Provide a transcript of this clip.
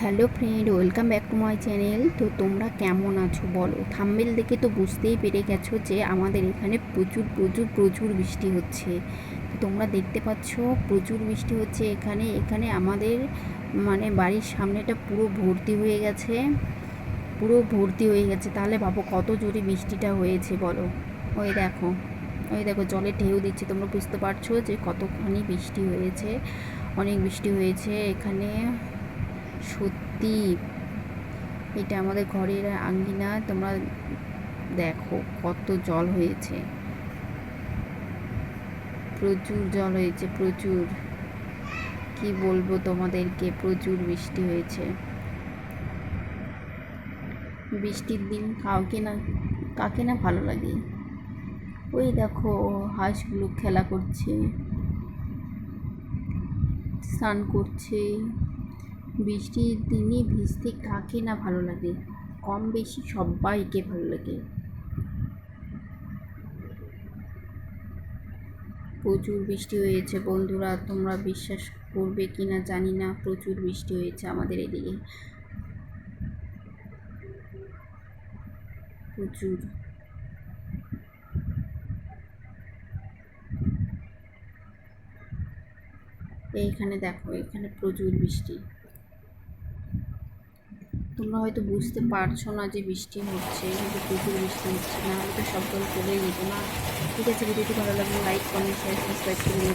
Hello friend, welcome back to my channel. তো তোমরা কেমন আছো বলো? থাম্বনেল দেখে তো বুঝতেই পেরে গেছো যে আমাদের এখানে প্রচুর প্রচুর প্রচুর বৃষ্টি হচ্ছে। তো তোমরা দেখতে পাচ্ছ প্রচুর বৃষ্টি হচ্ছে এখানে এখানে আমাদের বাড়ির সামনেটা পুরো ভর্তি হয়ে গেছে, পুরো ভর্তি হয়ে গেছে। তাহলে ভাবো কত জোরে বৃষ্টিটা হয়েছে বলো। ওই দেখো, ওই দেখো জলে ঢেউ দিচ্ছে। তোমরা বুঝতে পারছো যে কতখানি বৃষ্টি হয়েছে, অনেক বৃষ্টি হয়েছে এখানে। সত্যি এটা আমাদের ঘরের আঙ্গিনা। তোমরা দেখো কত জল হয়েছে, প্রচুর জল হয়েছে, প্রচুর। কি বলবো তোমাদেরকে, প্রচুর বৃষ্টি হয়েছে। বৃষ্টির দিন কাকে না ভালো লাগে। ওই দেখো হাঁসগুলো খেলা করছে, স্নান করছে। বৃষ্টির দিনে ভিজতে কাকে না ভালো লাগে, কম বেশি সবাইকে ভালো লাগে। প্রচুর বৃষ্টি হয়েছে বন্ধুরা, তোমরা বিশ্বাস করবে কি না জানি না, প্রচুর বৃষ্টি হয়েছে আমাদের এদিকে, প্রচুর। এইখানে দেখো, এখানে প্রচুর বৃষ্টি। তোমরা হয়তো বুঝতে পারছো না যে বৃষ্টি হচ্ছে, কিন্তু প্রচুর বৃষ্টি হচ্ছে, না হলে তো সব জল চলে যেত না। ঠিক আছে, ভিডিওটি ভালো লাগলে লাইক কমেন্ট শেয়ার সাবস্ক্রাইব করে